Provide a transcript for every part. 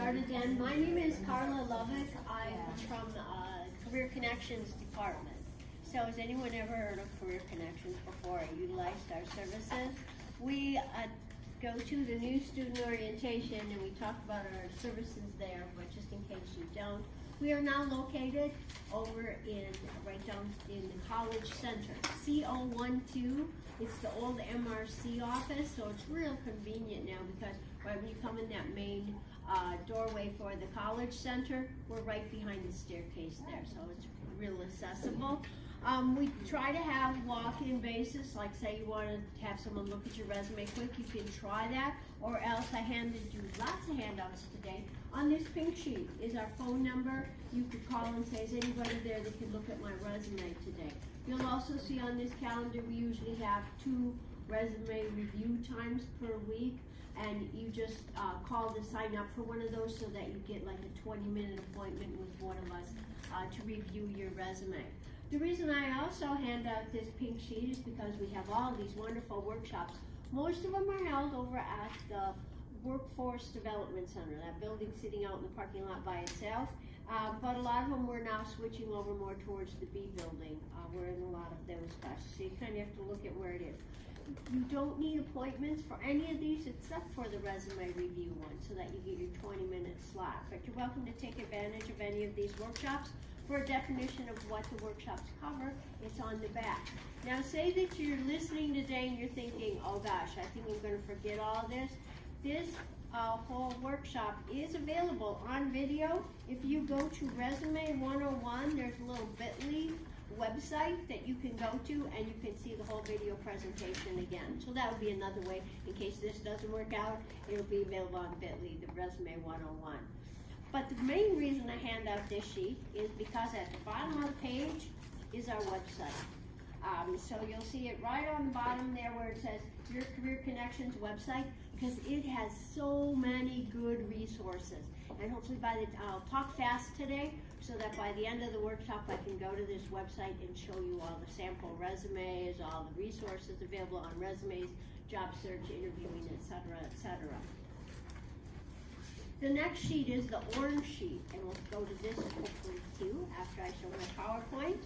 start again. My name is Carla Lovek. I'm from the Career Connections Department. So has anyone ever heard of Career Connections before or utilized our services? We go to the new student orientation and we talk about our services there, but just in case you don't, we are now located over in, right down in the College Center, CO12. It's the old MRC office, so it's real convenient now because right when you come in that main doorway for the College Center, we're right behind the staircase there, so it's real accessible. We try to have walk-in basis, like say you want to have someone look at your resume quick, you can try that, or else I handed you lots of handouts today. On this pink sheet is our phone number. You could call and say, is anybody there that can look at my resume today? You'll also see on this calendar we usually have 2 resume review times per week, and you just call to sign up for one of those so that you get like a 20-minute appointment with one of us to review your resume. The reason I also hand out this pink sheet is because we have all these wonderful workshops. Most of them are held over at the Workforce Development Center, that building sitting out in the parking lot by itself. But a lot of them we're now switching over more towards the B building. We're in a lot of those classes, so you kind of have to look at where it is. You don't need appointments for any of these except for the resume review one, so that you get your 20-minute slot. But you're welcome to take advantage of any of these workshops. For a definition of what the workshops cover, it's on the back. Now say that you're listening today and you're thinking, oh gosh, I think I'm going to forget all this. This whole workshop is available on video. If you go to Resume 101, there's a little bit.ly website that you can go to and you can see the whole video presentation again. So that would be another way, in case this doesn't work out, it'll be available on bit.ly, the Resume 101. But the main reason I hand out this sheet is because at the bottom of the page is our website. So you'll see it right on the bottom there where it says Your Career Connections website, because it has so many good resources. And hopefully I'll talk fast today so that by the end of the workshop I can go to this website and show you all the sample resumes, all the resources available on resumes, job search, interviewing, etc., etc. The next sheet is the orange sheet, and we'll go to this hopefully too after I show my PowerPoint.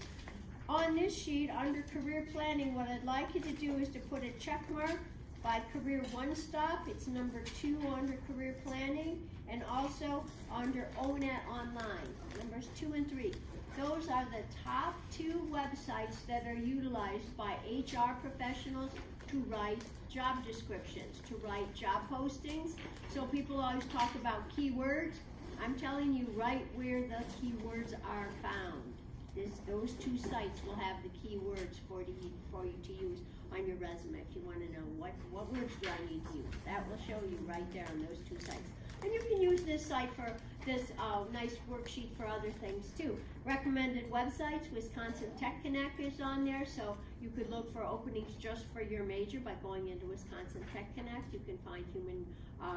On this sheet, under career planning, what I'd like you to do is to put a check mark by Career One Stop. It's number 2 under career planning, and also under ONET Online, numbers 2 and 3. Those are the top 2 websites that are utilized by HR professionals to write job descriptions, to write job postings. So people always talk about keywords. I'm telling you right where the keywords are found. Those 2 sites will have the keywords for you to use on your resume if you want to know what words do I need to use. That will show you right there on those 2 sites. And you can use this site for this nice worksheet for other things too. Recommended websites, Wisconsin Tech Connect is on there, so you could look for openings just for your major by going into Wisconsin Tech Connect. You can find human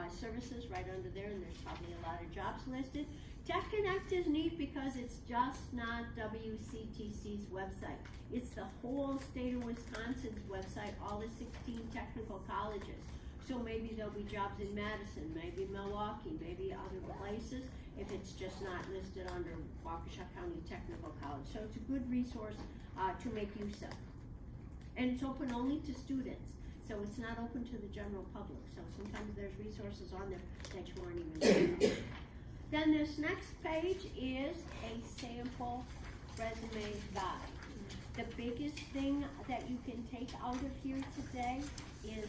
services right under there, and there's probably a lot of jobs listed. Tech Connect is neat because it's just not WCTC's website. It's the whole state of Wisconsin's website, all the 16 technical colleges. So maybe there'll be jobs in Madison, maybe Milwaukee, maybe other places, if it's just not listed under Waukesha County Technical College. So it's a good resource to make use of. And it's open only to students, so it's not open to the general public. So sometimes there's resources on there that you aren't even aware of. Then this next page is a sample resume guide. The biggest thing that you can take out of here today is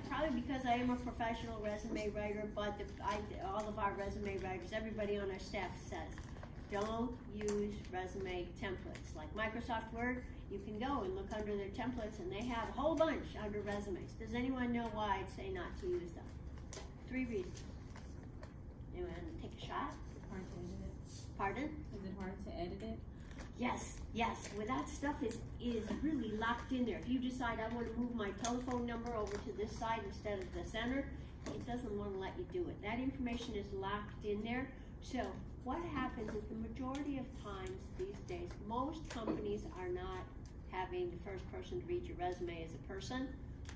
probably because I am a professional resume writer, but all of our resume writers, everybody on our staff says, don't use resume templates. Like Microsoft Word, you can go and look under their templates and they have a whole bunch under resumes. Does anyone know why I'd say not to use them? 3 reasons. Anyone take a shot? Hard to edit it. Pardon? Is it hard to edit it? Yes. Well, that stuff is really locked in there. If you decide I want to move my telephone number over to this side instead of the center, it doesn't want to let you do it. That information is locked in there. So what happens is the majority of times these days, most companies are not having the first person to read your resume as a person.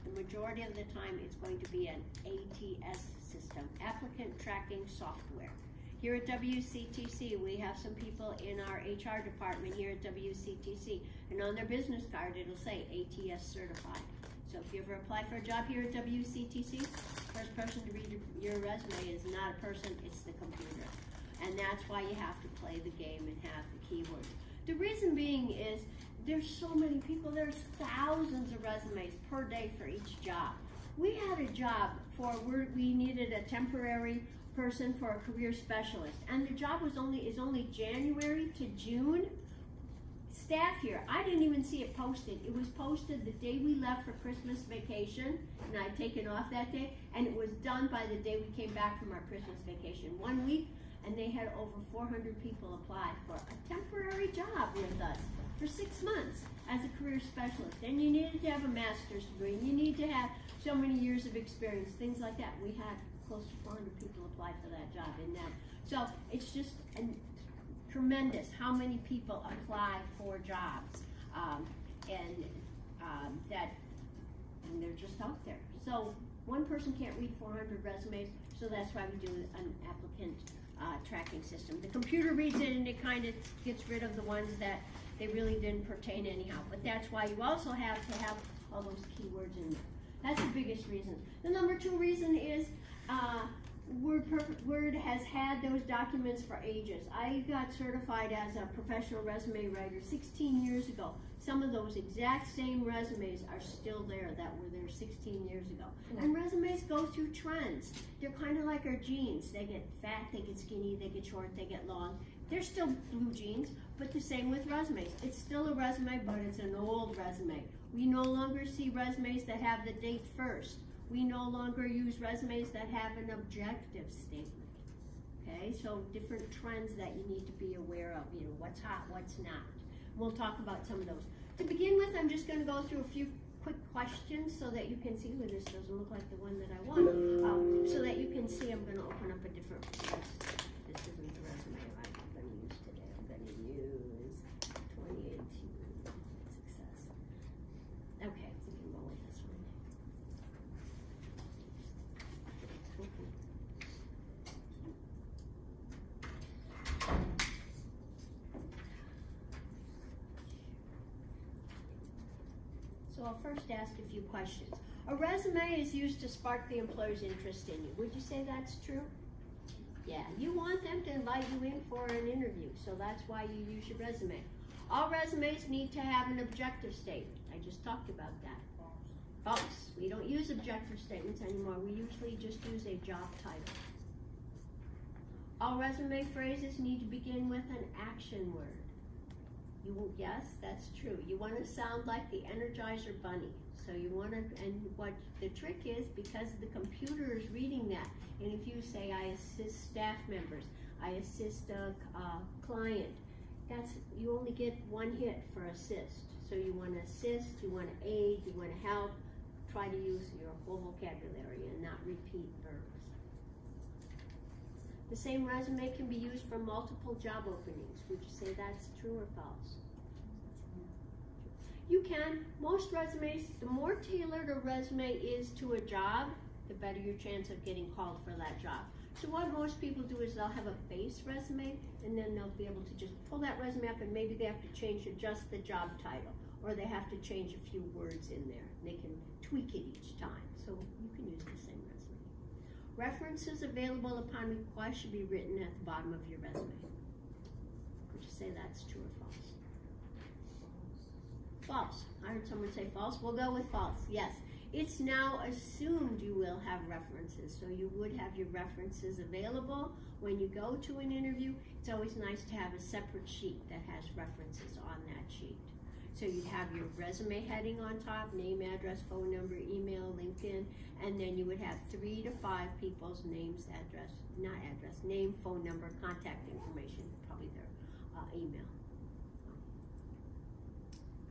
The majority of the time it's going to be an ATS system, applicant tracking software. Here at WCTC, we have some people in our HR department here at WCTC, and on their business card, it'll say ATS certified. So if you ever apply for a job here at WCTC, first person to read your resume is not a person, it's the computer. And that's why you have to play the game and have the keywords. The reason being is there's so many people, there's thousands of resumes per day for each job. We had a job we needed a temporary person for a career specialist, and the job is only January to June. Staff here, I didn't even see it posted. It was posted the day we left for Christmas vacation, and I'd taken off that day, and it was done by the day we came back from our Christmas vacation. 1 week, and they had over 400 people apply for a temporary job with us for 6 months as a career specialist. And you needed to have a master's degree, and you need to have so many years of experience, things like that. We had close to 400 people apply for that job in that. So it's just tremendous how many people apply for jobs, and they're just out there. So one person can't read 400 resumes, so that's why we do an applicant tracking system. The computer reads it and it kind of gets rid of the ones that they really didn't pertain anyhow. But that's why you also have to have all those keywords in there. That's the biggest reason. The number 2 reason is Word has had those documents for ages. I got certified as a professional resume writer 16 years ago. Some of those exact same resumes are still there that were there 16 years ago. And resumes go through trends. They're kind of like our jeans. They get fat, they get skinny, they get short, they get long. They're still blue jeans, but the same with resumes. It's still a resume, but it's an old resume. We no longer see resumes that have the date first. We no longer use resumes that have an objective statement. Okay, so different trends that you need to be aware of, you know, what's hot, what's not. We'll talk about some of those. To begin with, I'm just going to go through a few quick questions so that you can see where this doesn't look like the one that I want. So that you can see, I'm going to open up a different list. This isn't the resume I'm going to use today. I'm going to use 2018 success. Okay, we can go with this one. So I'll first ask a few questions. A resume is used to spark the employer's interest in you. Would you say that's true? Yeah, you want them to invite you in for an interview, so that's why you use your resume. All resumes need to have an objective statement. I just talked about that. False. We don't use objective statements anymore. We usually just use a job title. All resume phrases need to begin with an action word. Yes, that's true. You want to sound like the Energizer Bunny. So you want to, and what the trick is, because the computer is reading that, and if you say, I assist staff members, I assist a client, you only get one hit for assist. So you want to assist, you want to aid, you want to help. Try to use your whole vocabulary and not repeat verbs. The same resume can be used for multiple job openings. Would you say that's true or false? You can. Most resumes, the more tailored a resume is to a job, the better your chance of getting called for that job. So what most people do is they'll have a base resume, and then they'll be able to just pull that resume up, and maybe they have to change just the job title, or they have to change a few words in there. They can tweak it each time, so you can use the same resume. References available upon request should be written at the bottom of your resume. Would you say that's true or false? False. I heard someone say false. We'll go with false. Yes. It's now assumed you will have references, so you would have your references available when you go to an interview. It's always nice to have a separate sheet that has references on that sheet. So you'd have your resume heading on top, name, address, phone number, email, LinkedIn, and then you would have 3 to 5 people's names, name, phone number, contact information, probably their email.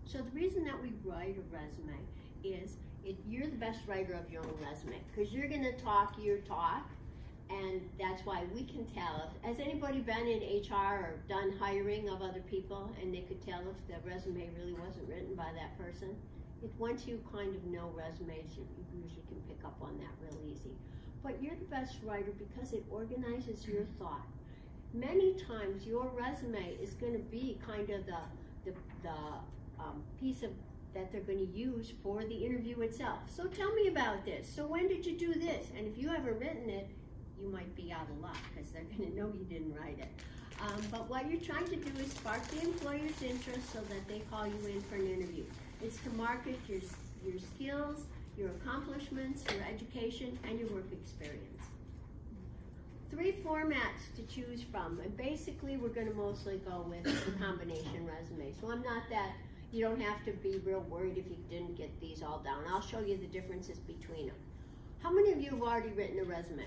So the reason that we write a resume is you're the best writer of your own resume, because you're going to talk your talk, and that's why we can tell. Has anybody been in HR or done hiring of other people, and they could tell if the resume really wasn't written by that person? Once you kind of know resumes, you usually can pick up on that real easy. but you're the best writer because it organizes your thought. Many times your resume is going to be kind of the piece of that they're going to use for the interview itself. So tell me about this. So when did you do this? And if you haven't written it, you might be out of luck because they're going to know you didn't write it. But what you're trying to do is spark the employer's interest so that they call you in for an interview. It's to market your skills, your accomplishments, your education, and your work experience. 3 formats to choose from, and basically we're going to mostly go with the combination resume. So I'm not that, you don't have to be real worried if you didn't get these all down. I'll show you the differences between them. How many of you have already written a resume?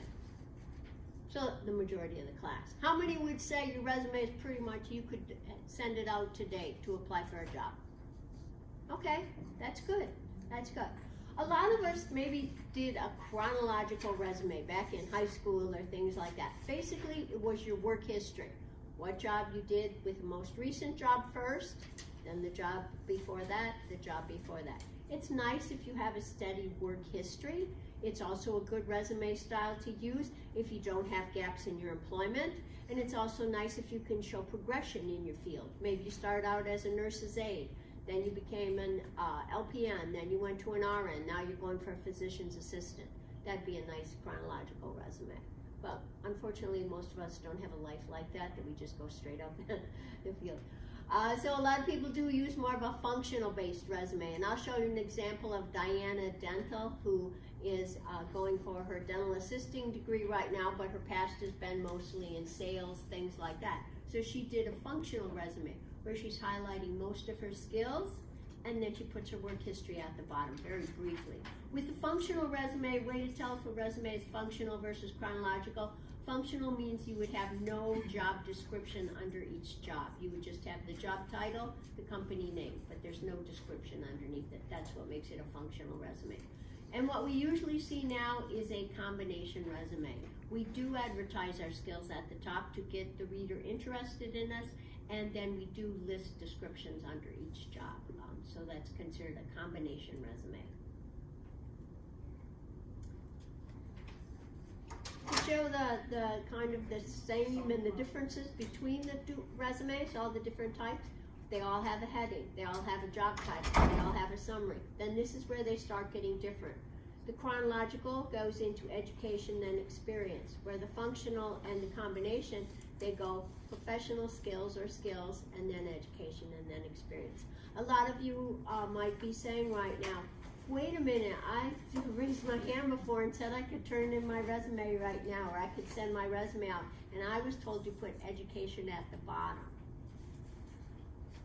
So the majority of the class. How many would say your resume is pretty much, you could send it out today to apply for a job? Okay, that's good, that's good. A lot of us maybe did a chronological resume back in high school or things like that. Basically, it was your work history. What job you did with the most recent job first, then the job before that, the job before that. It's nice if you have a steady work history. It's also a good resume style to use if you don't have gaps in your employment. And it's also nice if you can show progression in your field. Maybe you started out as a nurse's aide, then you became an LPN, then you went to an RN, now you're going for a physician's assistant. That'd be a nice chronological resume. But unfortunately, most of us don't have a life like that we just go straight up in the field. So a lot of people do use more of a functional-based resume, and I'll show you an example of Diana Dental, who is going for her dental assisting degree right now, but her past has been mostly in sales, things like that. So she did a functional resume, where she's highlighting most of her skills, and then she puts her work history at the bottom, very briefly. With the functional resume, way to tell if a resume is functional versus chronological. Functional means you would have no job description under each job. You would just have the job title, the company name, but there's no description underneath it. That's what makes it a functional resume. And what we usually see now is a combination resume. We do advertise our skills at the top to get the reader interested in us, and then we do list descriptions under each job. So that's considered a combination resume. To show the kind of the same and the differences between the 2 resumes, all the different types, they all have a heading, they all have a job title, they all have a summary. Then this is where they start getting different. The chronological goes into education and experience, where the functional and the combination, they go professional skills or skills, and then education, and then experience. A lot of you might be saying right now, wait a minute, I raised my hand before and said I could turn in my resume right now, or I could send my resume out, and I was told to put education at the bottom.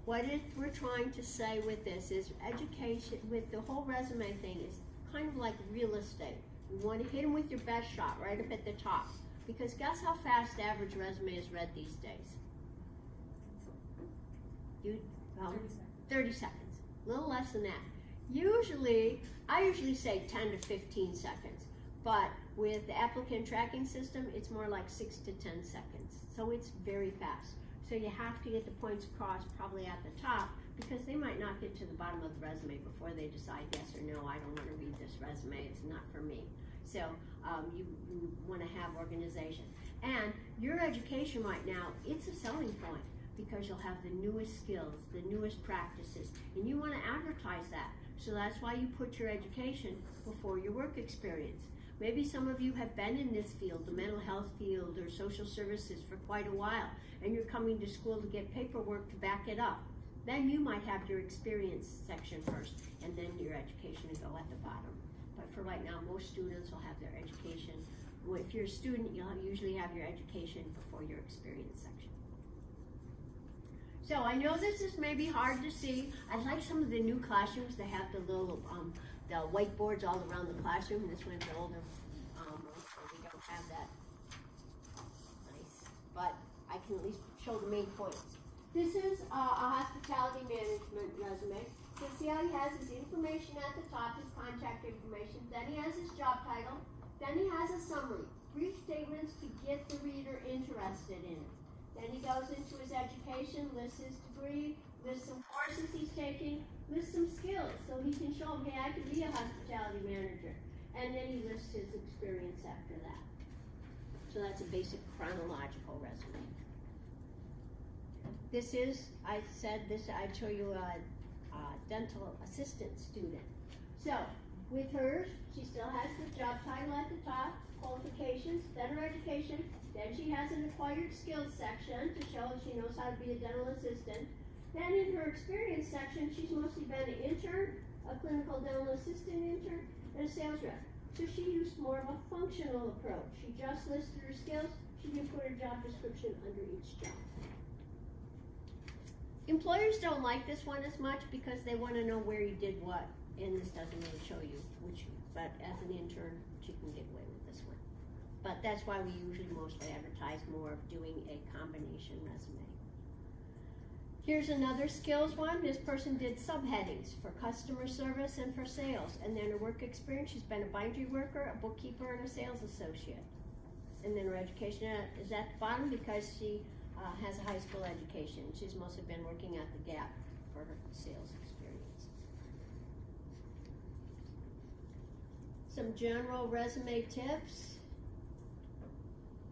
What we're trying to say with this is education, with the whole resume thing, is kind of like real estate. You want to hit them with your best shot right up at the top, because guess how fast the average resume is read these days? 30 seconds, a little less than that. I usually say 10 to 15 seconds, but with the applicant tracking system, it's more like 6 to 10 seconds. So it's very fast. So you have to get the points across probably at the top, because they might not get to the bottom of the resume before they decide yes or no, I don't want to read this resume, it's not for me. So you want to have organization. And your education right now, it's a selling point, because you'll have the newest skills, the newest practices, and you want to advertise that. So that's why you put your education before your work experience. Maybe some of you have been in this field, the mental health field or social services, for quite a while, and you're coming to school to get paperwork to back it up. Then you might have your experience section first, and then your education will go at the bottom. But for right now, most students will have their education. Well, if you're a student, you'll usually have your education before your experience section. So I know this is maybe hard to see. I like some of the new classrooms. They have the little the whiteboards all around the classroom. This one's older, so we don't have that. Nice, but I can at least show the main points. This is a hospitality management resume. So see how he has his information at the top, his contact information. Then he has his job title. Then he has a summary, brief statements to get the reader interested in it. Then he goes into his education, lists his degree, lists some courses he's taking, lists some skills, so he can show them, hey, I can be a hospitality manager. and then he lists his experience after that. So that's a basic chronological resume. This is, I said this, I'd show you a dental assistant student. So, with hers, she still has the job title at the top, qualifications, then her education, then she has an acquired skills section to show she knows how to be a dental assistant. Then in her experience section, she's mostly been an intern, a clinical dental assistant intern, and a sales rep. So she used more of a functional approach. She just listed her skills, she didn't put her job description under each job. Employers don't like this one as much because they want to know where you did what, and this doesn't really show you which, but as an intern, she can get away with this one. But that's why we usually mostly advertise more of doing a combination resume. Here's another skills one. This person did subheadings for customer service and for sales, and then her work experience, she's been a bindery worker, a bookkeeper, and a sales associate. And then her education is at the bottom because she has a high school education. She's mostly been working at the Gap for her sales experience. Some general resume tips.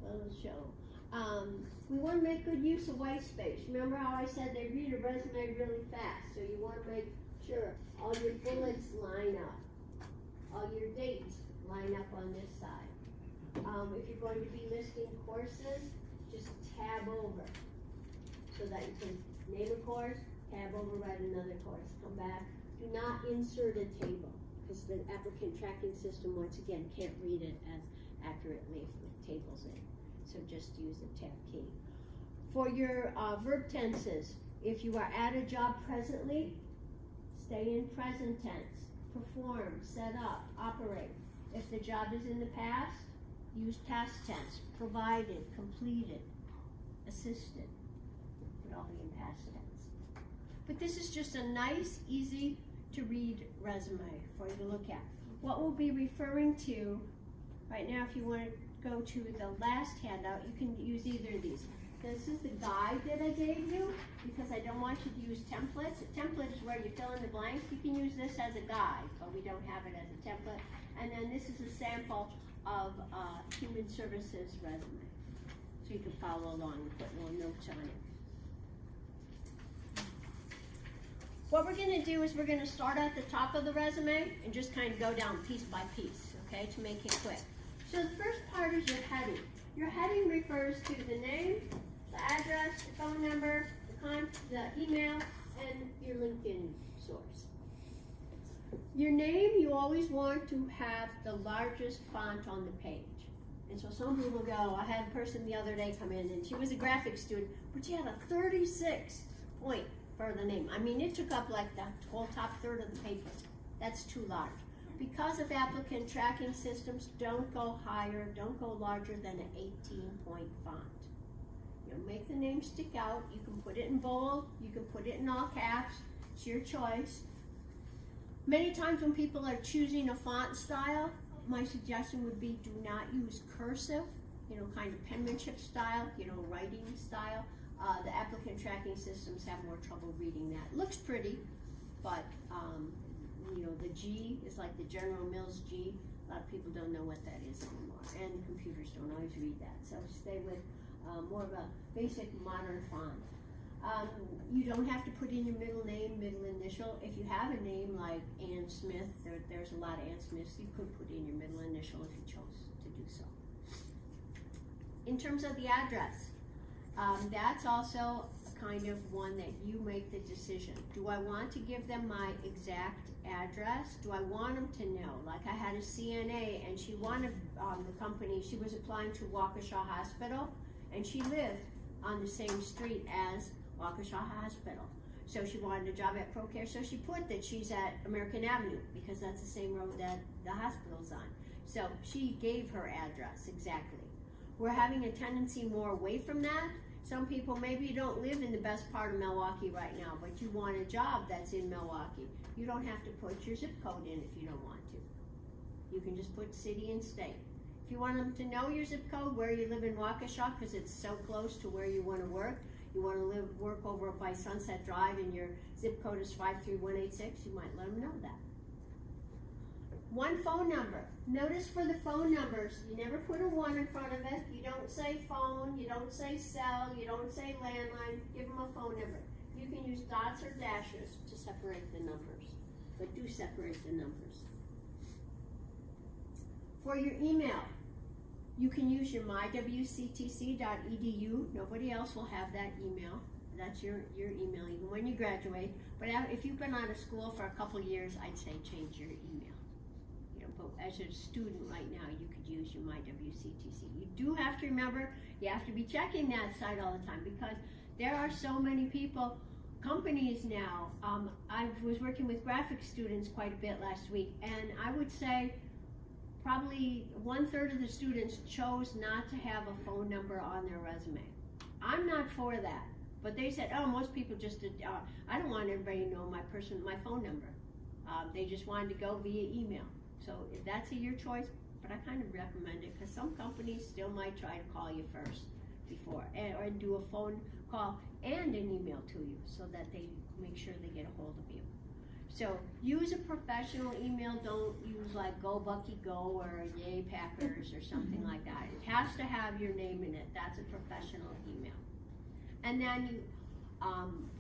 I'll show. We want to make good use of white space. Remember how I said they read a resume really fast, so you want to make sure all your bullets line up. All your dates line up on this side. If you're going to be listing courses, just tab over so that you can name a course, tab over, write another course, come back. Do not insert a table because the applicant tracking system, once again, can't read it as accurately with tables in. So just use the tab key. For your verb tenses, if you are at a job presently, stay in present tense. Perform, set up, operate. If the job is in the past, use past tense. Provided, completed, assisted. Would all be in past tense. But this is just a nice, easy to read resume for you to look at. What we'll be referring to right now, if you want to go to the last handout, you can use either of these. This is the guide that I gave you because I don't want you to use templates. A template is where you fill in the blanks. You can use this as a guide, but we don't have it as a template. And then this is a sample of Human Services resume. So you can follow along and put little notes on it. What we're going to do is we're going to start at the top of the resume and just kind of go down piece by piece, okay, to make it quick. So the first part is your heading. Your heading refers to the name, the address, the phone number, the email, and your LinkedIn source. Your name, you always want to have the largest font on the page. And so some people go, I had a person the other day come in and she was a graphics student, but she had a 36 point for the name. I mean, it took up like the whole top third of the paper. That's too large. Because of applicant tracking systems, don't go higher, don't go larger than an 18-point font. You'll make the name stick out. You can put it in bold, you can put it in all caps. It's your choice. Many times when people are choosing a font style, my suggestion would be do not use cursive, kind of penmanship style, writing style. The applicant tracking systems have more trouble reading that. It looks pretty, but the G is like the General Mills G. A lot of people don't know what that is anymore, and computers don't always read that. So stay with more of a basic modern font. You don't have to put in your middle name, middle initial. If you have a name like Ann Smith, there's a lot of Ann Smiths, you could put in your middle initial if you chose to do so. In terms of the address, that's also kind of one that you make the decision. Do I want to give them my exact address? Do I want them to know? Like I had a CNA and she wanted the company, she was applying to Waukesha Hospital and she lived on the same street as Waukesha Hospital. So she wanted a job at ProCare, so she put that she's at American Avenue because that's the same road that the hospital's on. So she gave her address exactly. We're having a tendency more away from that. Some people, maybe you don't live in the best part of Milwaukee right now, but you want a job that's in Milwaukee. You don't have to put your zip code in if you don't want to. You can just put city and state. If you want them to know your zip code, where you live in Waukesha, because it's so close to where you want to work, you want to work over by Sunset Drive and your zip code is 53186, you might let them know that. One phone number. Notice for the phone numbers, you never put a 1 in front of it. You don't say phone, you don't say cell, you don't say landline. Give them a phone number. You can use dots or dashes to separate the numbers, but do separate the numbers. For your email, you can use your mywctc.edu. Nobody else will have that email. That's your email even when you graduate. But if you've been out of school for a couple years, I'd say change your email. But as a student right now, you could use your mywctc. You do have to remember, you have to be checking that site all the time because there are so many people, companies now. I was working with graphic students quite a bit last week, and I would say probably 1/3 of the students chose not to have a phone number on their resume. I'm not for that, but they said, oh, most people just did, I don't want everybody to know my phone number. They just wanted to go via email. So if that's your choice, but I kind of recommend it because some companies still might try to call you first before, or do a phone call and an email to you so that they make sure they get a hold of you. So use a professional email. Don't use like Go Bucky Go or Yay Packers or something like that. It has to have your name in it. That's a professional email. And then you,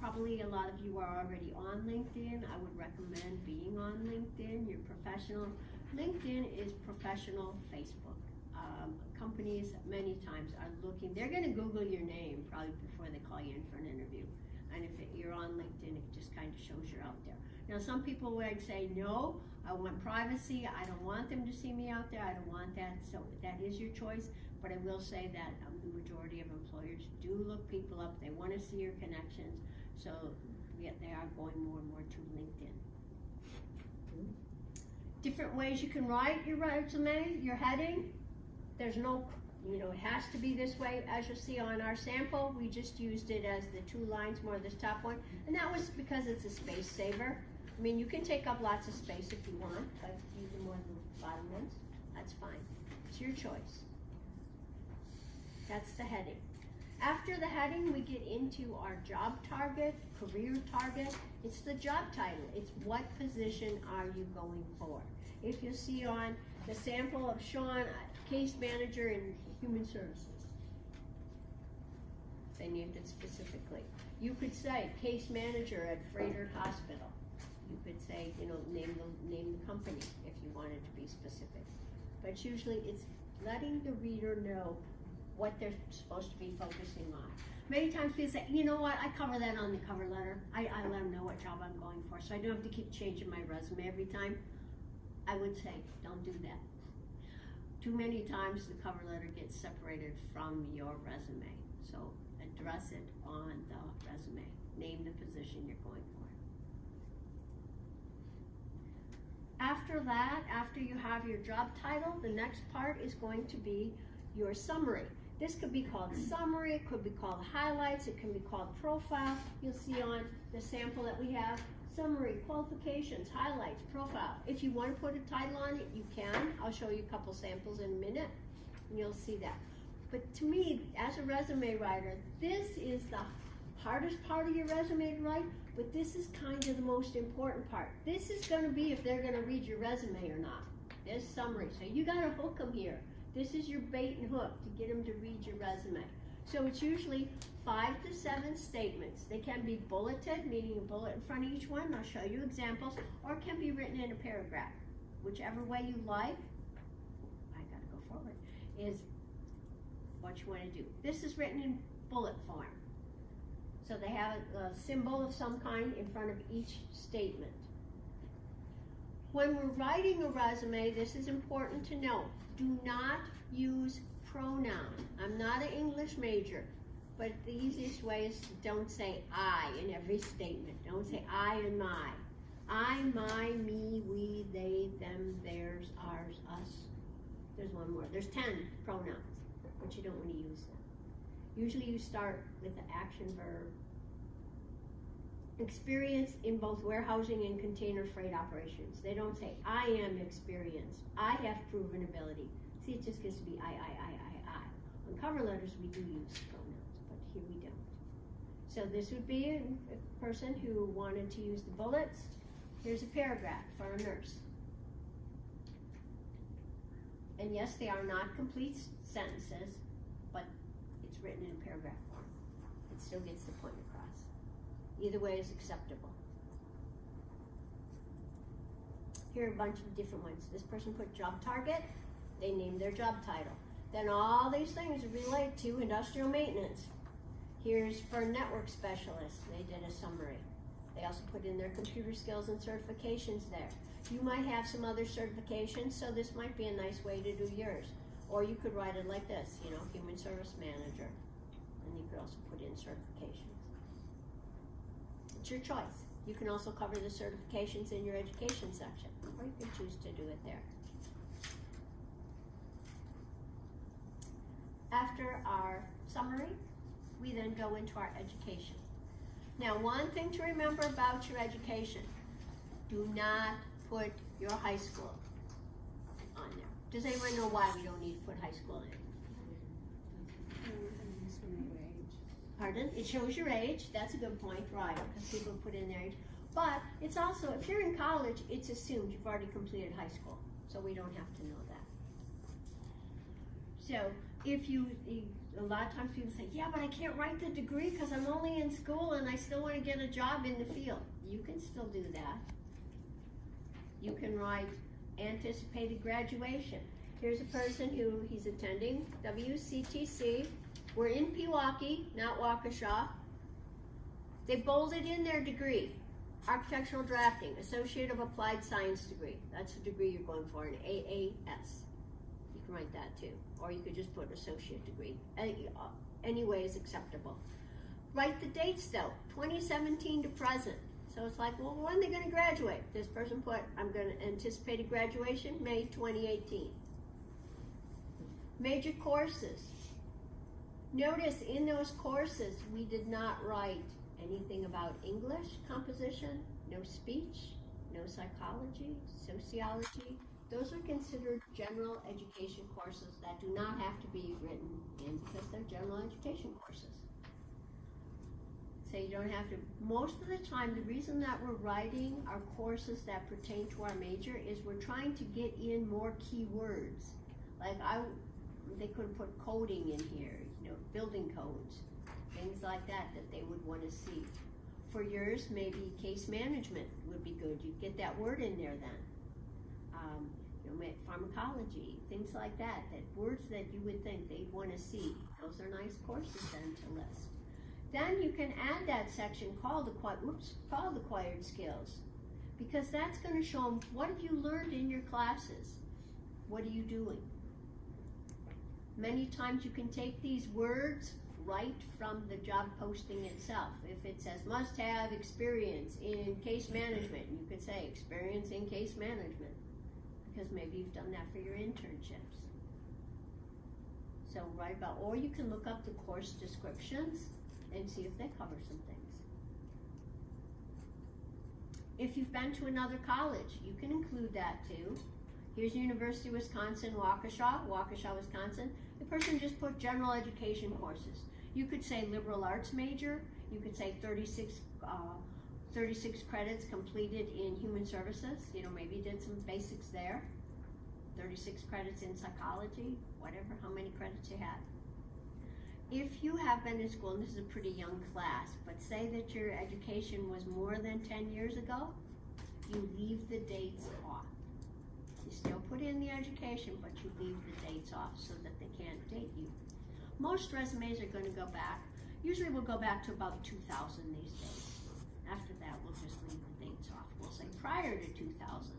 probably a lot of you are already on LinkedIn. I would recommend being on LinkedIn. You're professional. LinkedIn is professional Facebook. Companies many times are looking, they're gonna Google your name probably before they call you in for an interview. And if you're on LinkedIn, it just kind of shows you're out there. Now some people would say, no, I want privacy. I don't want them to see me out there. I don't want that. So that is your choice. But I will say that the majority of employers do look people up. They want to see your connections. So yet they are going more and more to LinkedIn. Different ways you can write your resume, your heading. There's no, it has to be this way. As you'll see on our sample, we just used it as the 2 lines more, this top one. And that was because it's a space saver. I mean, you can take up lots of space if you want, but using more than the bottom ones, that's fine. It's your choice. That's the heading. After the heading, we get into our job target, career target. It's the job title. It's what position are you going for? If you see on the sample of Sean, case manager in human services. They named it specifically. You could say case manager at Freighter Hospital. You could say, name the company if you wanted to be specific. But usually it's letting the reader know what they're supposed to be focusing on. Many times people say, you know what, I cover that on the cover letter. I let them know what job I'm going for, so I don't have to keep changing my resume every time. I would say, don't do that. Too many times the cover letter gets separated from your resume. So address it on the resume. Name the position you're going for. After that, after you have your job title, the next part is going to be your summary. This could be called summary, it could be called highlights, it can be called profile. You'll see on the sample that we have, summary, qualifications, highlights, profile. If you want to put a title on it, you can. I'll show you a couple samples in a minute, and you'll see that. But to me, as a resume writer, this is the hardest part of your resume to write, but this is kind of the most important part. This is going to be if they're going to read your resume or not. This summary. So you got to hook them here. This is your bait and hook to get them to read your resume. So it's usually 5 to 7 statements. They can be bulleted, meaning a bullet in front of each one. I'll show you examples. Or it can be written in a paragraph. Whichever way you like, I gotta go forward, is what you want to do. This is written in bullet form. So they have a symbol of some kind in front of each statement. When we're writing a resume, this is important to know. Do not use pronouns. I'm not an English major, but the easiest way is to don't say I in every statement. Don't say I and my. I, my, me, we, they, them, theirs, ours, us. There's one more. There's 10 pronouns, but you don't want to use them. Usually you start with the action verb. Experience in both warehousing and container freight operations. They don't say, I am experienced. I have proven ability. See, it just gets to be I. On cover letters, we do use pronouns, but here we don't. So this would be a person who wanted to use the bullets. Here's a paragraph for a nurse. And yes, they are not complete sentences, but it's written in paragraph form. It still gets the point across. Either way is acceptable. Here are a bunch of different ones. This person put job target, they named their job title. Then all these things relate to industrial maintenance. Here's for network specialist, they did a summary. They also put in their computer skills and certifications there. You might have some other certifications, so this might be a nice way to do yours. Or you could write it like this, you know, human service manager. And you could also put in certifications. It's your choice. You can also cover the certifications in your education section, or you can choose to do it there. After our summary, we then go into our education. Now, one thing to remember about your education, do not put your high school on there. Does anyone know why we don't need to put high school in? Pardon? It shows your age. That's a good point, right? Because people put in their age. But it's also, if you're in college, it's assumed you've already completed high school. So we don't have to know that. So if you, a lot of times people say, yeah, but I can't write the degree because I'm only in school and I still want to get a job in the field. You can still do that. You can write anticipated graduation. Here's a person who he's attending WCTC. We're in Pewaukee, not Waukesha. They bolded in their degree. Architectural drafting, Associate of Applied Science degree. That's the degree you're going for, an AAS. You can write that too. Or you could just put associate degree. Any way is acceptable. Write the dates though, 2017 to present. So it's like, well, when are they gonna graduate? This person put, I'm gonna anticipate a graduation, May 2018. Major courses. Notice in those courses, we did not write anything about English composition, no speech, no psychology, sociology. Those are considered general education courses that do not have to be written in because they're general education courses. So you don't have to, most of the time, the reason that we're writing our courses that pertain to our major is we're trying to get in more keywords. Like they could put coding in here, you know, building codes, things like that they would want to see. For yours, maybe case management would be good. You get that word in there then. You know, pharmacology, things like that, words that you would think they'd want to see. Those are nice courses then to list. Then you can add that section called acquired skills, because that's going to show them what have you learned in your classes. What are you doing? Many times you can take these words right from the job posting itself. If it says must have experience in case management, you could say experience in case management, because maybe you've done that for your internships. So write about, or you can look up the course descriptions and see if they cover some things. If you've been to another college, you can include that too. Here's University of Wisconsin, Waukesha, Wisconsin. The person just put general education courses. You could say liberal arts major. You could say 36 credits completed in human services. You know, maybe did some basics there. 36 credits in psychology, whatever, how many credits you had. If you have been in school, and this is a pretty young class, but say that your education was more than 10 years ago, you leave the dates off. You still put in the education, but you leave the dates off so that they can't date you. Most resumes are going to go back. Usually we'll go back to about 2000 these days. After that, we'll just leave the dates off. We'll say prior to 2000.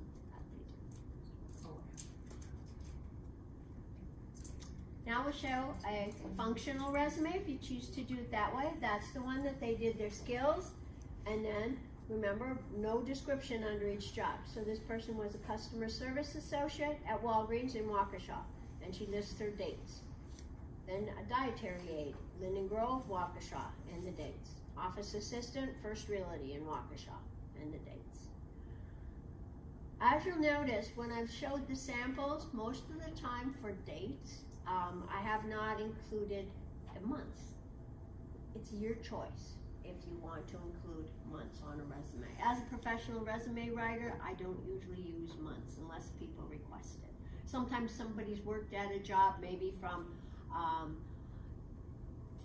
Now we'll show a functional resume if you choose to do it that way. That's the one that they did their skills, and then remember, no description under each job. So this person was a customer service associate at Walgreens in Waukesha, and she lists her dates. Then a dietary aide, Linden Grove, Waukesha, and the dates. Office assistant, First Realty in Waukesha, and the dates. As you'll notice, when I've showed the samples, most of the time for dates, I have not included months. It's your choice if you want to include months on a resume. As a professional resume writer, I don't usually use months unless people request it. Sometimes somebody's worked at a job maybe from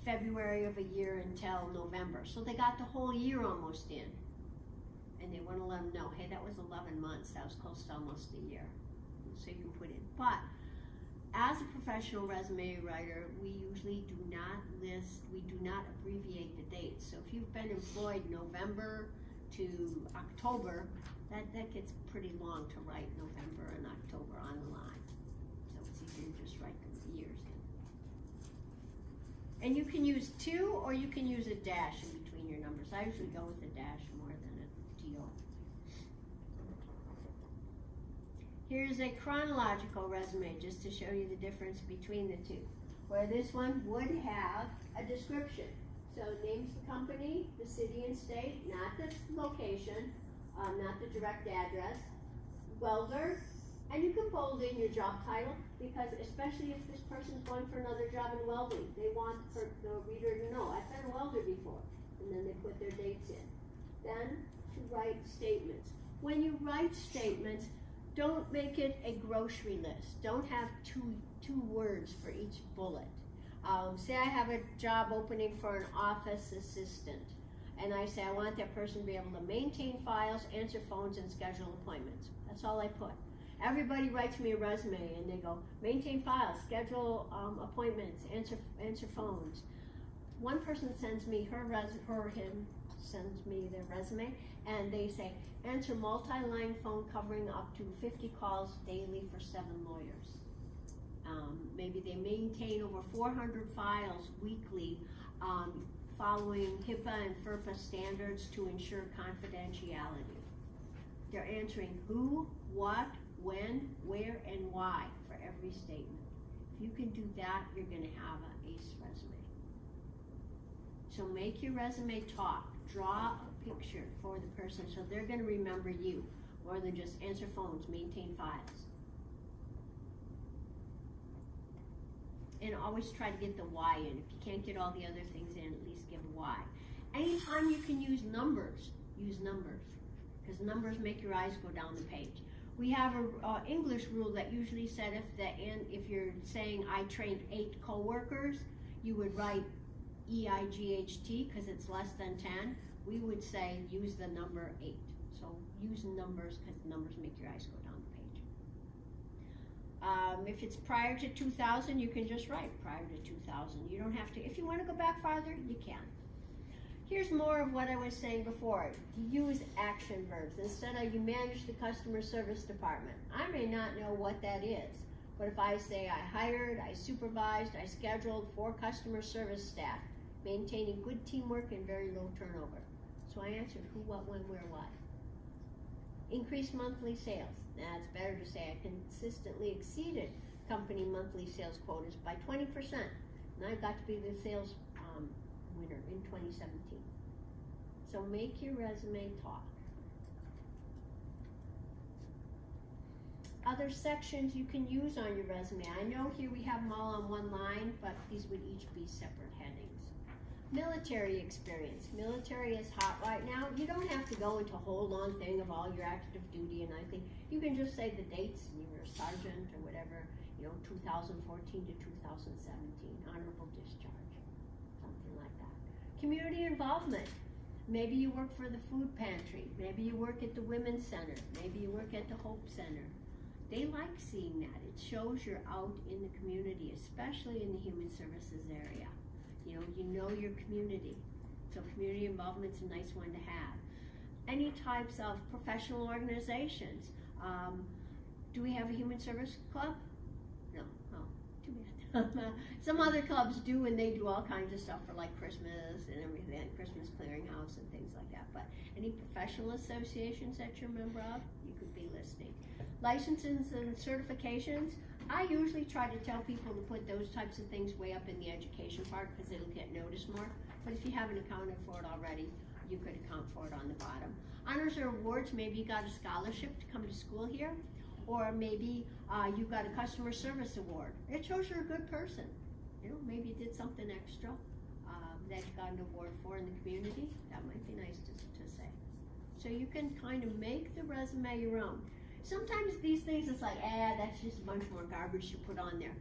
February of a year until November. So they got the whole year almost in. And they want to let them know, hey, that was 11 months. That was close to almost a year. So you can put in. But as a professional resume writer, we usually do not list, we do not abbreviate the dates. So if you've been employed November to October, that gets pretty long to write November and October on the line. So it's easier to just write the years in. And you can use 2 or you can use a dash in between your numbers. I usually go with a dash more than a DO. Here's a chronological resume just to show you the difference between the two. Where this one would have a description. So it names the company, the city and state, not the location, not the direct address, welder, and you can bold in your job title because especially if this person's going for another job in welding, they want the reader to know, I've been a welder before, and then they put their dates in. Then to write statements. When you write statements, don't make it a grocery list. Don't have two words for each bullet. Say I have a job opening for an office assistant, and I say I want that person to be able to maintain files, answer phones, and schedule appointments. That's all I put. Everybody writes me a resume, and they go, maintain files, schedule appointments, answer phones. One person sends me him sends me their resume, and they say, answer multi-line phone covering up to 50 calls daily for 7 lawyers. Maybe they maintain over 400 files weekly, following HIPAA and FERPA standards to ensure confidentiality. They're answering who, what, when, where, and why for every statement. If you can do that, you're going to have an ace resume. So make your resume talk. Draw a picture for the person so they're going to remember you more than just answer phones, maintain files. And always try to get the why in. If you can't get all the other things in, at least give a why. Anytime you can use numbers, because numbers make your eyes go down the page. We have an English rule that usually said if you're saying I trained 8 co-workers, you would write EIGHT because it's less than 10. We would say use the number 8. So use numbers because numbers make your eyes go down the page. If it's prior to 2000, you can just write prior to 2000. You don't have to. If you want to go back farther, you can. Here's more of what I was saying before. Use action verbs. Instead of you manage the customer service department. I may not know what that is, but if I say I hired, I supervised, I scheduled 4 customer service staff, maintaining good teamwork and very low turnover. So I answered who, what, when, where, why. Increased monthly sales. Now it's better to say I consistently exceeded company monthly sales quotas by 20%. And I got to be the sales winner in 2017. So make your resume talk. Other sections you can use on your resume. I know here we have them all on one line, but these would each be separate headings. Military experience. Military is hot right now. You don't have to go into a whole long thing of all your active duty and I think you can just say the dates and you were a sergeant or whatever, 2014 to 2017, honorable discharge, something like that. Community involvement. Maybe you work for the food pantry. Maybe you work at the Women's Center. Maybe you work at the Hope Center. They like seeing that. It shows you're out in the community, especially in the human services area. You know your community. So community involvement's a nice one to have. Any types of professional organizations. Do we have a human service club? No. Oh, too bad. Some other clubs do, and they do all kinds of stuff for like Christmas and everything, Christmas clearinghouse and things like that. But any professional associations that you're a member of, you could be listing. Licenses and certifications. I usually try to tell people to put those types of things way up in the education part because it'll get noticed more. But if you haven't accounted for it already, you could account for it on the bottom. Honors or awards, maybe you got a scholarship to come to school here, or maybe you got a customer service award. It shows you're a good person. Maybe you did something extra that you got an award for in the community. That might be nice to say. So you can kind of make the resume your own. Sometimes these things, it's like, that's just a bunch more garbage to put on there.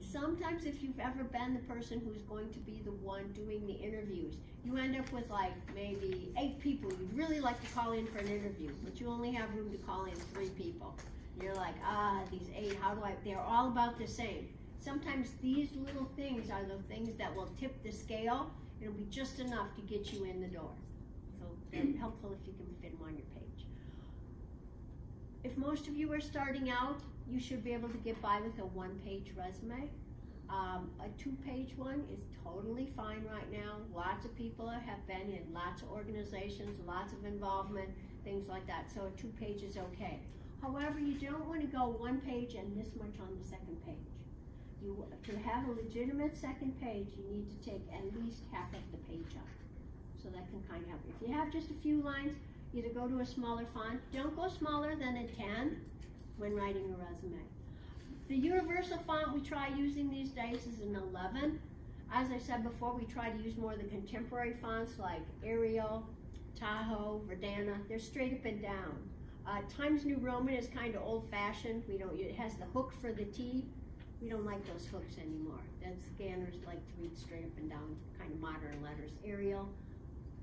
Sometimes if you've ever been the person who's going to be the one doing the interviews, you end up with like maybe 8 people you'd really like to call in for an interview, but you only have room to call in 3 people. And you're like, these 8, they're all about the same. Sometimes these little things are the things that will tip the scale. It'll be just enough to get you in the door. So they're helpful if you can fit them on your page. If most of you are starting out, you should be able to get by with a 1-page resume. A 2-page one is totally fine right now. Lots of people have been in lots of organizations, lots of involvement, things like that. So a 2-page is okay. However, you don't want to go 1 page and this much on the 2nd page. To have a legitimate 2nd page, you need to take at least half of the page up. So that can kind of help you. If you have just a few lines, either go to a smaller font. Don't go smaller than a 10 when writing a resume. The universal font we try using these days is an 11. As I said before, we try to use more of the contemporary fonts like Arial, Tahoe, Verdana. They're straight up and down. Times New Roman is kind of old-fashioned. It has the hook for the T. We don't like those hooks anymore. That scanners like to read straight up and down, kind of modern letters. Arial,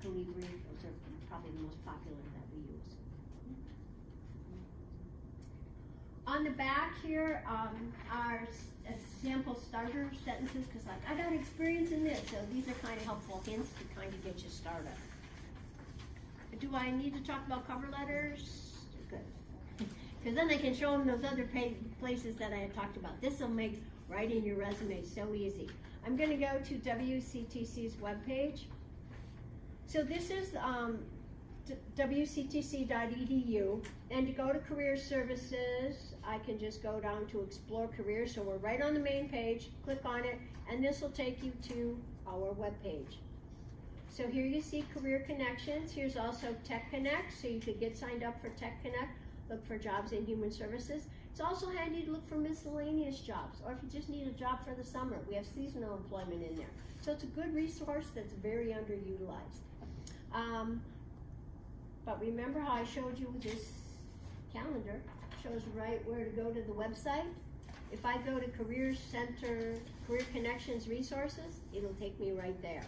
Calibri, those are probably the most popular that we use. On the back here are sample starter sentences, because like, I got experience in this, so these are kind of helpful hints to kind of get you started. Do I need to talk about cover letters? Good. Because then I can show them those other places that I had talked about. This will make writing your resume so easy. I'm going to go to WCTC's webpage. So this is WCTC.edu, and to go to Career Services, I can just go down to Explore Careers. So we're right on the main page, click on it, and this will take you to our webpage. So here you see Career Connections. Here's also Tech Connect, so you could get signed up for Tech Connect, look for jobs in human services. It's also handy to look for miscellaneous jobs, or if you just need a job for the summer. We have seasonal employment in there. So it's a good resource that's very underutilized. But remember how I showed you this calendar? Shows right where to go to the website. If I go to Career Center, Career Connections Resources, it'll take me right there.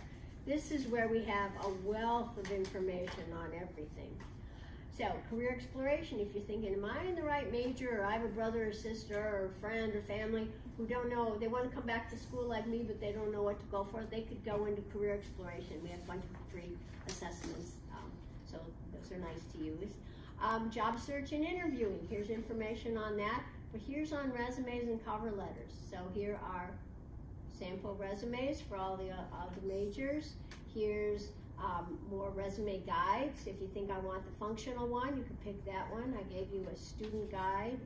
This is where we have a wealth of information on everything. So, career exploration, if you're thinking, am I in the right major, or I have a brother or sister or friend or family who don't know, they want to come back to school like me, but they don't know what to go for, they could go into career exploration. We have a bunch of free assessments, so those are nice to use. Job search and interviewing, here's information on that, but here's on resumes and cover letters. So here are sample resumes for all the majors. Here's more resume guides. If you think I want the functional one, you can pick that one. I gave you a student guide,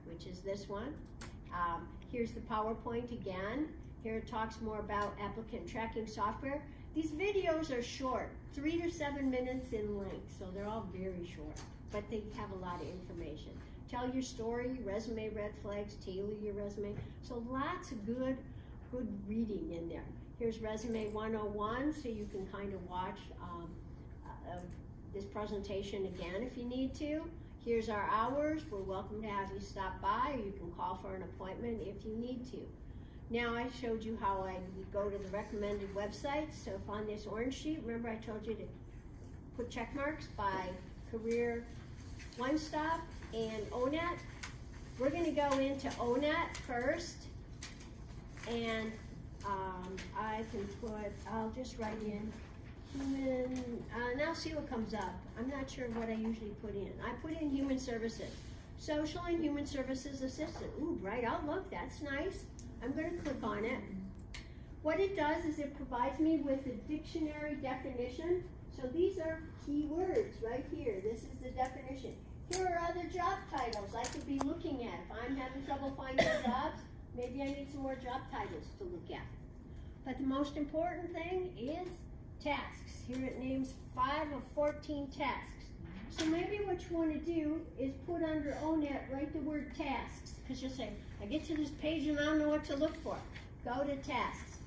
which is this one. Here's the PowerPoint again. Here it talks more about applicant tracking software. These videos are short, 3 to 7 minutes in length, so they're all very short, but they have a lot of information. Tell your story, resume red flags, tailor your resume. So lots of good reading in there. Here's Resume 101, so you can kind of watch this presentation again if you need to. Here's our hours. We're welcome to have you stop by, or you can call for an appointment if you need to. Now I showed you how I would go to the recommended websites. So if on this orange sheet, remember I told you to put check marks by Career One Stop and ONET. We're going to go into ONET first, and I'll just write in human, and I'll see what comes up. I'm not sure what I usually put in. I put in human services. Social and human services assistant. Ooh, bright outlook, that's nice. I'm going to click on it. What it does is it provides me with a dictionary definition. So these are key words right here. This is the definition. Here are other job titles I could be looking at. If I'm having trouble finding jobs, maybe I need some more job titles to look at. But the most important thing is tasks. Here it names 5 of 14 tasks. So maybe what you want to do is put under ONET, write the word tasks. Because you'll say, I get to this page and I don't know what to look for. Go to tasks.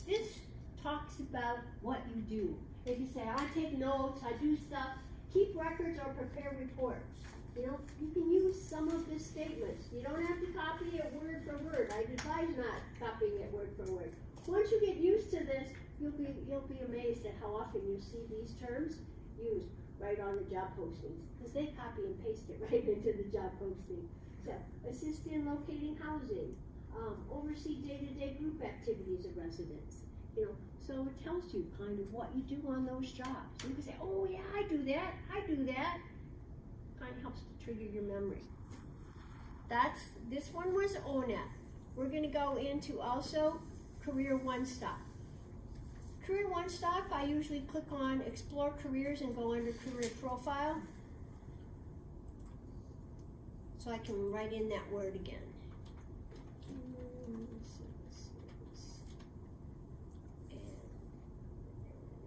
This talks about what you do. If you say, I take notes, I do stuff, keep records or prepare reports. You know, you can use some of the statements. You don't have to copy it word for word. I'd advise not copying it word for word. Once you get used to this, you'll be amazed at how often you see these terms used right on the job postings, because they copy and paste it right into the job posting. So, assist in locating housing, oversee day-to-day group activities of residents. You know, so it tells you kind of what you do on those jobs. You can say, oh yeah, I do that. Kind of helps to trigger your memory. This one was ONET. We're going to go into also Career One Stop. Career One Stop, I usually click on Explore Careers and go under Career Profile. So I can write in that word again. And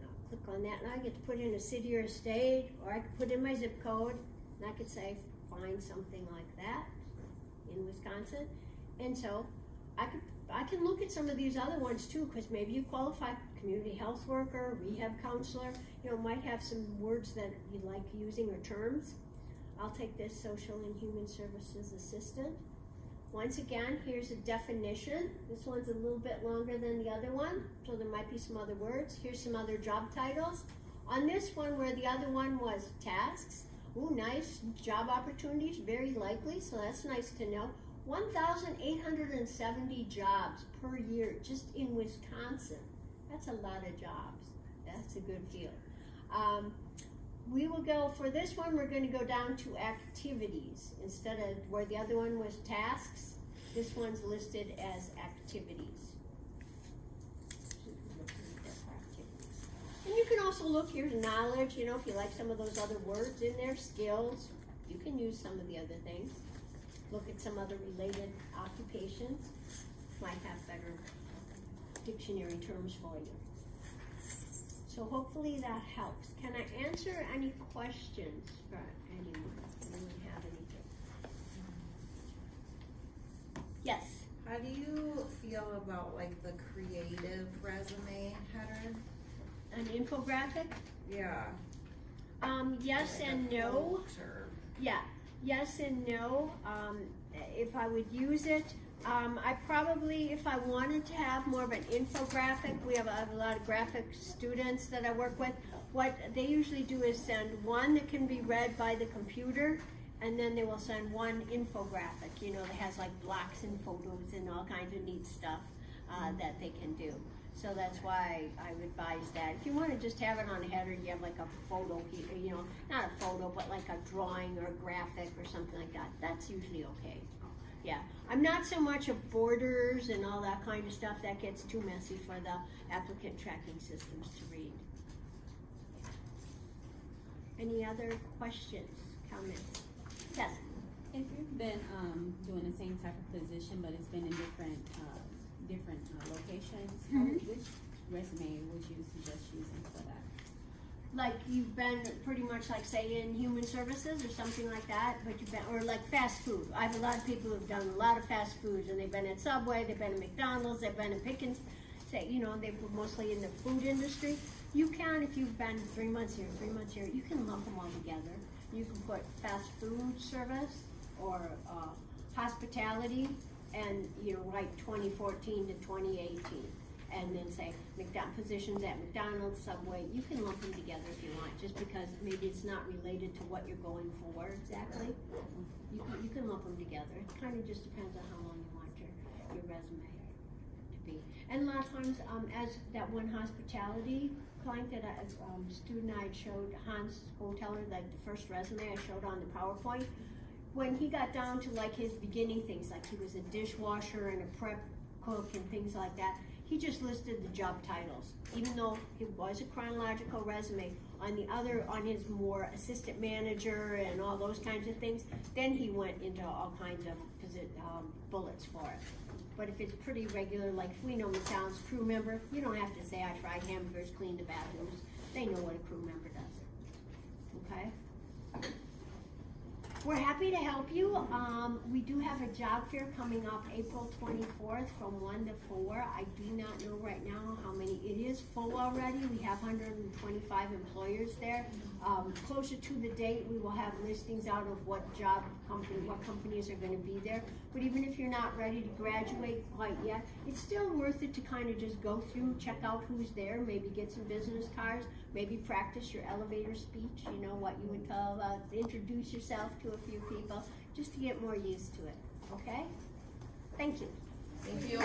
I'll click on that, and I get to put in a city or a state, or I could put in my zip code, and I could say find something like that in Wisconsin. And so I can look at some of these other ones too, because maybe you qualify community health worker, rehab counselor, you know, might have some words that you like using or terms. I'll take this social and human services assistant. Once again, here's a definition. This one's a little bit longer than the other one, so there might be some other words. Here's some other job titles. On this one, where the other one was tasks, ooh, nice. Job opportunities, very likely, so that's nice to know. 1,870 jobs per year just in Wisconsin. That's a lot of jobs. That's a good feeling. We will go, for this one, we're going to go down to activities. Instead of where the other one was tasks, this one's listed as activities. And you can also look, here's knowledge, you know, if you like some of those other words in there, skills, you can use some of the other things. Look at some other related occupations, might have better dictionary terms for you. So hopefully that helps. Can I answer any questions for anyone? Anyone have anything? Yes? How do you feel about like the creative resume header? An infographic? Yeah. Yes Like and a no. quote or- Yeah, yes and no. If I would use it, I probably, if I wanted to have more of an infographic, I have a lot of graphic students that I work with. What they usually do is send one that can be read by the computer, and then they will send one infographic, you know, that has like blocks and photos and all kinds of neat stuff that they can do. So that's why I would advise that. If you want to just have it on a header, you have like a photo, you know, not a photo, but like a drawing or a graphic or something like that. That's usually okay. Yeah, I'm not so much of borders and all that kind of stuff. That gets too messy for the applicant tracking systems to read. Any other questions, comments? Yes. If you've been doing the same type of position, but it's been in different locations, which resume would you suggest using for that? Like you've been pretty much like say in human services or something like that, but you've been, or like fast food. I have a lot of people who've done a lot of fast foods, and they've been at Subway, they've been at McDonald's, they've been at Pickens, say, you know, they were mostly in the food industry. You can, if you've been 3 months here, 3 months here, you can lump them all together. You can put fast food service or hospitality, and you know, write 2014 to 2018. And then say positions at McDonald's, Subway. You can lump them together if you want, just because maybe it's not related to what you're going for exactly. You can lump them together. It kind of just depends on how long you want your resume to be. And a lot of times, as that one hospitality client that student I showed, Hans Hoteller, like the first resume I showed on the PowerPoint, when he got down to like his beginning things, like he was a dishwasher and a prep cook and things like that, he just listed the job titles, even though it was a chronological resume. On his more assistant manager and all those kinds of things, then he went into all kinds of bullets for it. But if it's pretty regular, like if we know McDonald's crew member, you don't have to say I fried hamburgers, cleaned the bathrooms. They know what a crew member does. Okay? We're happy to help you. We do have a job fair coming up April 24th from 1 to 4. I do not know right now how many. It is full already. We have 125 employers there. Closer to the date, we will have listings out of what companies are going to be there. But even if you're not ready to graduate quite yet, it's still worth it to kind of just go through, check out who's there, maybe get some business cards, maybe practice your elevator speech, you know, what you would call, introduce yourself to a few people, just to get more used to it, okay? Thank you. Thank you.